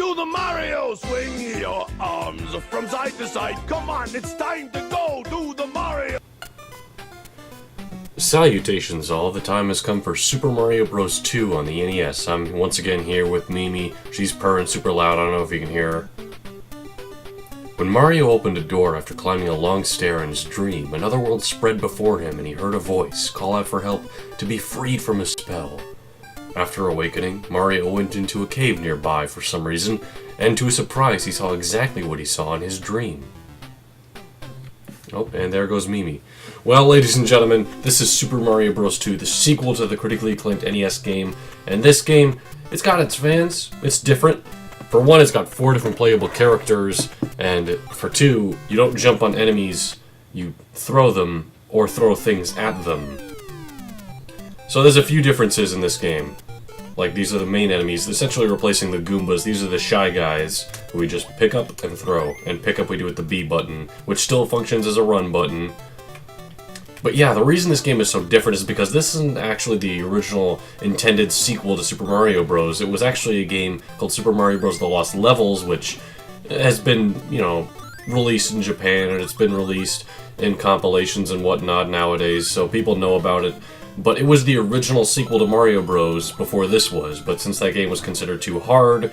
Do the Mario! Swing your arms from side to side. Come on, it's time to go! Do the Mario! Salutations all, the time has come for Super Mario Bros. 2 on the NES. I'm once again here with Mimi. She's purring super loud, I don't know if you can hear her. When Mario opened a door after climbing a long stair in his dream, another world spread before him and he heard a voice call out for help to be freed from his spell. After awakening, Mario went into a cave nearby for some reason, and to his surprise he saw exactly what he saw in his dream. Oh, and there goes Mimi. Well, ladies and gentlemen, this is Super Mario Bros. 2, the sequel to the critically acclaimed NES game, and this game, it's got its fans, it's different. For one, it's got 4 different playable characters, and for 2, you don't jump on enemies, you throw them, or throw things at them. So there's a few differences in this game. Like, these are the main enemies, essentially replacing the Goombas. These are the Shy Guys, who we just pick up and throw. And pick up we do with the B button, which still functions as a run button. But yeah, the reason this game is so different is because this isn't actually the original intended sequel to Super Mario Bros. It was actually a game called Super Mario Bros. The Lost Levels, which has been, released in Japan, and it's been released in compilations and whatnot nowadays, so people know about it. But it was the original sequel to Mario Bros. Before this was, but since that game was considered too hard,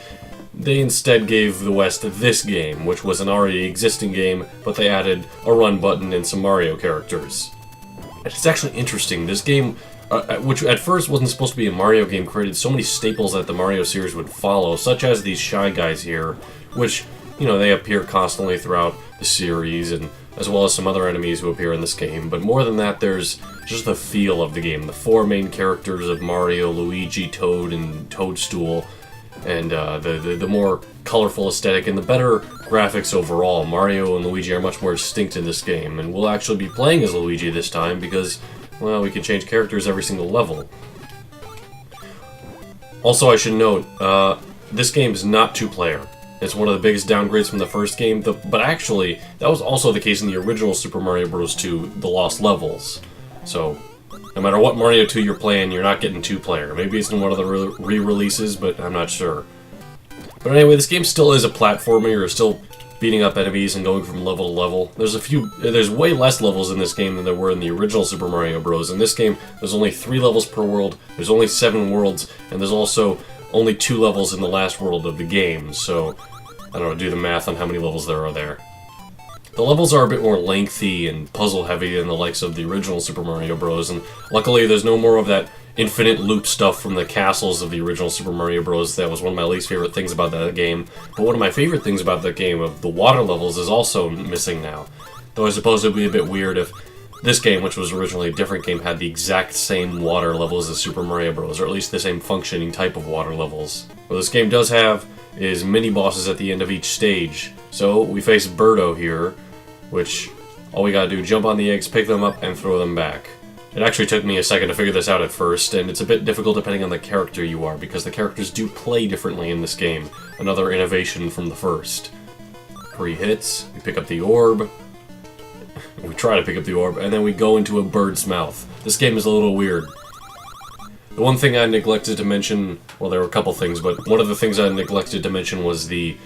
they instead gave the West this game, which was an already existing game, but they added a run button and some Mario characters. It's actually interesting, this game, which at first wasn't supposed to be a Mario game, created so many staples that the Mario series would follow, such as these Shy Guys here, which, they appear constantly throughout the series, and as well as some other enemies who appear in this game. But more than that, there's just the feel of the game. The 4 main characters of Mario, Luigi, Toad, and Toadstool, and the more colorful aesthetic and the better graphics overall. Mario and Luigi are much more distinct in this game, and we'll actually be playing as Luigi this time because, well, we can change characters every single level. Also, I should note, this game is not 2-player. It's one of the biggest downgrades from the first game, but actually, that was also the case in the original Super Mario Bros. 2, The Lost Levels. So, no matter what Mario 2 you're playing, you're not getting 2-player. Maybe it's in one of the re-releases, but I'm not sure. But anyway, this game still is a platformer. You're still beating up enemies and going from level to level. There's way less levels in this game than there were in the original Super Mario Bros. In this game, there's only 3 levels per world, there's only 7 worlds, and there's also only 2 levels in the last world of the game, so I don't know, do the math on how many levels there are there. The levels are a bit more lengthy and puzzle-heavy than the likes of the original Super Mario Bros., and luckily there's no more of that infinite loop stuff from the castles of the original Super Mario Bros. That was one of my least favorite things about that game. But one of my favorite things about that game, of the water levels, is also missing now. Though I suppose it would be a bit weird if this game, which was originally a different game, had the exact same water levels as Super Mario Bros., or at least the same functioning type of water levels. What this game does have is mini-bosses at the end of each stage. So we face Birdo here, which all we gotta do, jump on the eggs, pick them up, and throw them back. It actually took me a second to figure this out at first, and it's a bit difficult depending on the character you are, because the characters do play differently in this game. Another innovation from the first. 3 hits, we pick up the orb, we try to pick up the orb, and then we go into a bird's mouth. This game is a little weird. The one thing I neglected to mention, well, there were a couple things, but one of the things I neglected to mention was the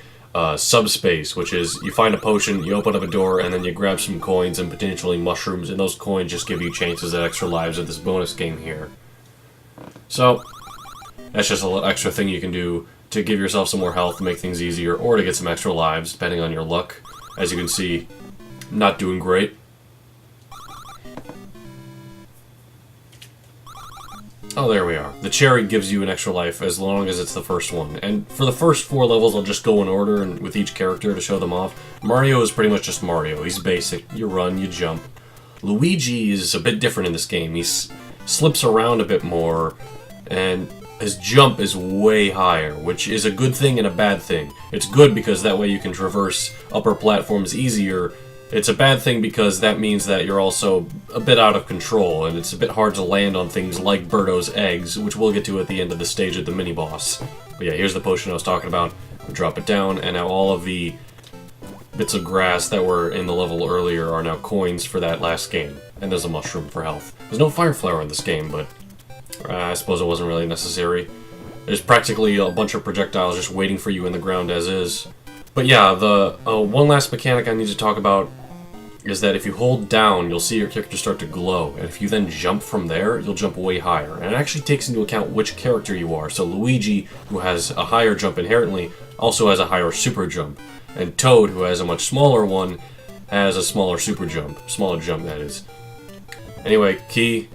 subspace, which is you find a potion, you open up a door, and then you grab some coins and potentially mushrooms, and those coins just give you chances at extra lives of this bonus game here. So, that's just a little extra thing you can do to give yourself some more health, to make things easier, or to get some extra lives, depending on your luck. As you can see, not doing great. Oh, there we are. The cherry gives you an extra life as long as it's the first one. And for the first 4 levels, I'll just go in order and with each character to show them off. Mario is pretty much just Mario. He's basic. You run, you jump. Luigi is a bit different in this game. He slips around a bit more, and his jump is way higher, which is a good thing and a bad thing. It's good because that way you can traverse upper platforms easier. It's a bad thing because that means that you're also a bit out of control, and it's a bit hard to land on things like Birdo's eggs, which we'll get to at the end of the stage of the mini-boss. But yeah, here's the potion I was talking about. We drop it down, and now all of the bits of grass that were in the level earlier are now coins for that last game. And there's a mushroom for health. There's no fire flower in this game, but I suppose it wasn't really necessary. There's practically a bunch of projectiles just waiting for you in the ground as is. But yeah, the one last mechanic I need to talk about is that if you hold down, you'll see your character start to glow, and if you then jump from there, you'll jump way higher. And it actually takes into account which character you are. So Luigi, who has a higher jump inherently, also has a higher super jump. And Toad, who has a much smaller one, has a smaller super jump. Smaller jump, that is. Anyway, key,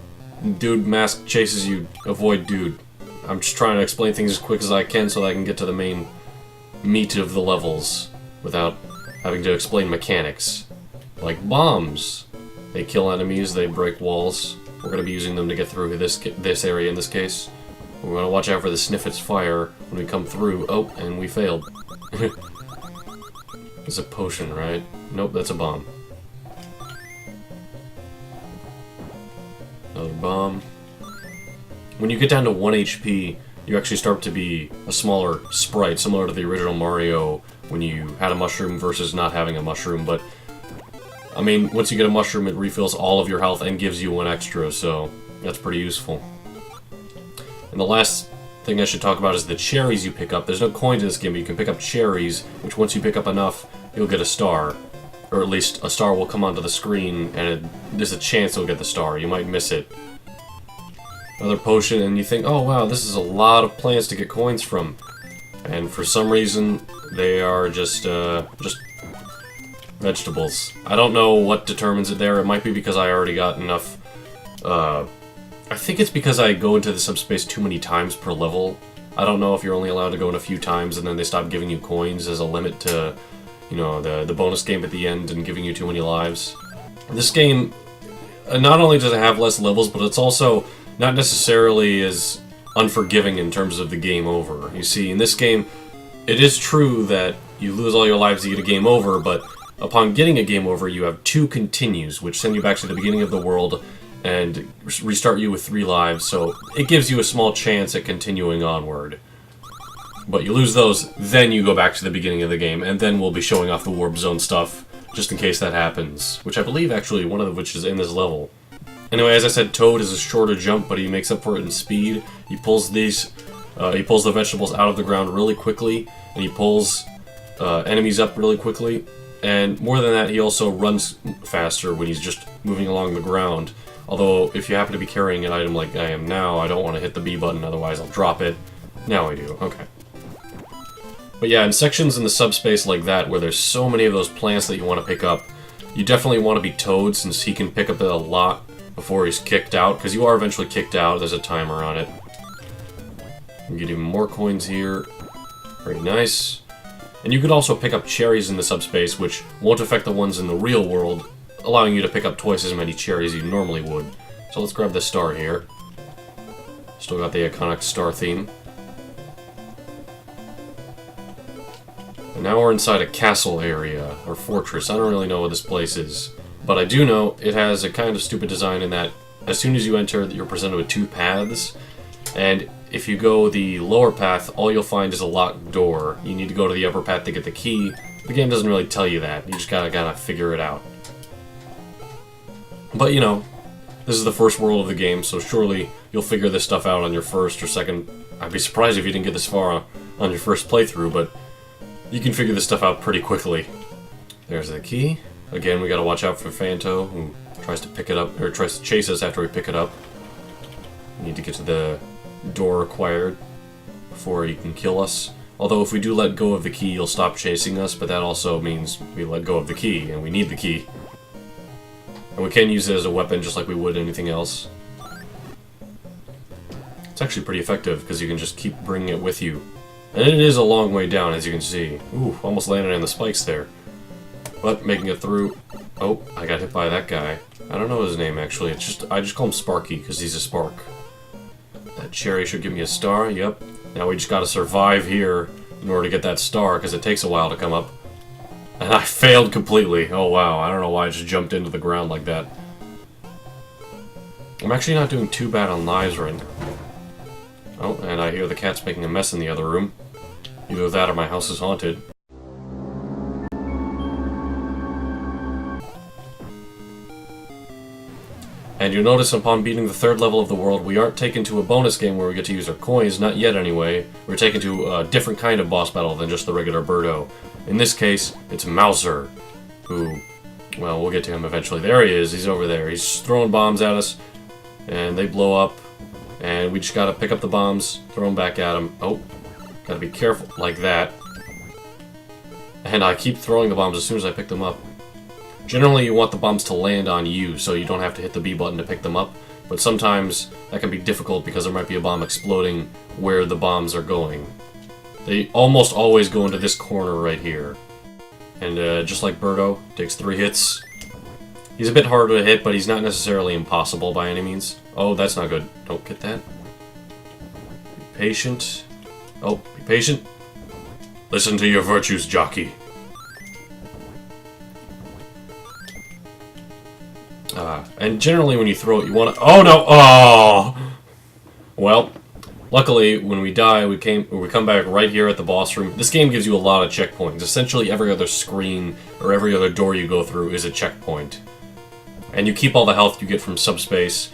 dude mask chases you, avoid dude. I'm just trying to explain things as quick as I can so that I can get to the main meat of the levels without having to explain mechanics. Like bombs. They kill enemies, they break walls. We're going to be using them to get through this area in this case. We're going to watch out for the Sniffet's fire when we come through. Oh, and we failed. It's a potion, right? Nope, that's a bomb. Another bomb. When you get down to 1 HP, you actually start to be a smaller sprite, similar to the original Mario when you had a mushroom versus not having a mushroom, but I mean, once you get a mushroom, it refills all of your health and gives you one extra, so that's pretty useful. And the last thing I should talk about is the cherries you pick up. There's no coins in this game, but you can pick up cherries, which once you pick up enough, you'll get a star. Or at least a star will come onto the screen, and there's a chance you'll get the star. You might miss it. Another potion, and you think, oh wow, this is a lot of plants to get coins from. And for some reason, they are just vegetables. I don't know what determines it there. It might be because I already got enough. I think it's because I go into the subspace too many times per level. I don't know if you're only allowed to go in a few times and then they stop giving you coins as a limit to, you know, the bonus game at the end and giving you too many lives. This game, not only does it have less levels, but it's also not necessarily as unforgiving in terms of the game over. You see, in this game, it is true that you lose all your lives to get a game over, but upon getting a game over, you have 2 continues, which send you back to the beginning of the world and restart you with 3 lives, so it gives you a small chance at continuing onward. But you lose those, then you go back to the beginning of the game, and then we'll be showing off the Warp Zone stuff, just in case that happens. Which I believe, actually, one of which is in this level. Anyway, as I said, Toad is a shorter jump, but he makes up for it in speed. He pulls the vegetables out of the ground really quickly, and he pulls enemies up really quickly. And more than that, he also runs faster when he's just moving along the ground. Although, if you happen to be carrying an item like I am now, I don't want to hit the B button, otherwise I'll drop it. Now I do, okay. But yeah, in sections in the subspace like that, where there's so many of those plants that you want to pick up, you definitely want to be Toad, since he can pick up a lot before he's kicked out, because you are eventually kicked out. There's a timer on it. You get even more coins here. Very nice. And you could also pick up cherries in the subspace, which won't affect the ones in the real world, allowing you to pick up twice as many cherries as you normally would. So let's grab this star here. Still got the iconic star theme. And now we're inside a castle area, or fortress. I don't really know what this place is. But I do know it has a kind of stupid design in that as soon as you enter, you're presented with 2 paths. And if you go the lower path, all you'll find is a locked door. You need to go to the upper path to get the key. The game doesn't really tell you that. You just gotta figure it out. But, you know, this is the first world of the game, so surely you'll figure this stuff out on your first or second. I'd be surprised if you didn't get this far on your first playthrough, but you can figure this stuff out pretty quickly. There's the key. Again, we gotta watch out for Phanto, who tries to pick it up, or tries to chase us after we pick it up. We need to get to the door required before he can kill us. Although if we do let go of the key, he'll stop chasing us, but that also means we let go of the key, and we need the key. And we can use it as a weapon just like we would anything else. It's actually pretty effective, because you can just keep bringing it with you. And it is a long way down, as you can see. Ooh, almost landed in the spikes there. But making it through. Oh, I got hit by that guy. I don't know his name, actually. I just call him Sparky, because he's a spark. That cherry should give me a star, yep. Now we just gotta survive here in order to get that star, because it takes a while to come up. And I failed completely. Oh wow, I don't know why I just jumped into the ground like that. I'm actually not doing too bad on lives right now. Oh, and I hear the cat's making a mess in the other room. Either that or my house is haunted. And you'll notice upon beating the 3rd level of the world, we aren't taken to a bonus game where we get to use our coins, not yet anyway. We're taken to a different kind of boss battle than just the regular Birdo. In this case, it's Mouser, who, well, we'll get to him eventually. There he is, he's over there. He's throwing bombs at us, and they blow up, and we just gotta pick up the bombs, throw them back at him. Oh, gotta be careful, like that. And I keep throwing the bombs as soon as I pick them up. Generally, you want the bombs to land on you, so you don't have to hit the B button to pick them up, but sometimes that can be difficult because there might be a bomb exploding where the bombs are going. They almost always go into this corner right here. And just like Birdo, takes 3 hits. He's a bit harder to hit, but he's not necessarily impossible by any means. Oh, that's not good. Don't get that. Be patient. Oh, be patient. Listen to your virtues, jockey. And generally when you throw it, you want to... Oh, no! Oh! Well, luckily, when we die, we come back right here at the boss room. This game gives you a lot of checkpoints. Essentially, every other screen or every other door you go through is a checkpoint. And you keep all the health you get from subspace,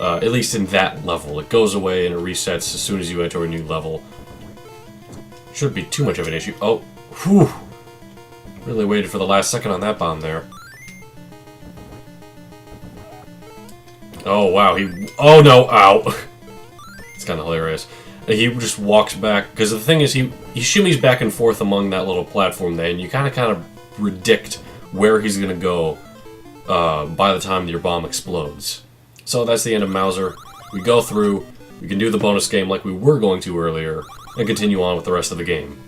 at least in that level. It goes away and it resets as soon as you enter a new level. Shouldn't be too much of an issue. Oh, whew! Really waited for the last second on that bomb there. Oh, wow, oh, no, ow. It's kind of hilarious. He just walks back, because the thing is, he shimmies back and forth among that little platform there, and you kind of predict where he's going to go by the time your bomb explodes. So that's the end of Mouser. We go through, we can do the bonus game like we were going to earlier, and continue on with the rest of the game.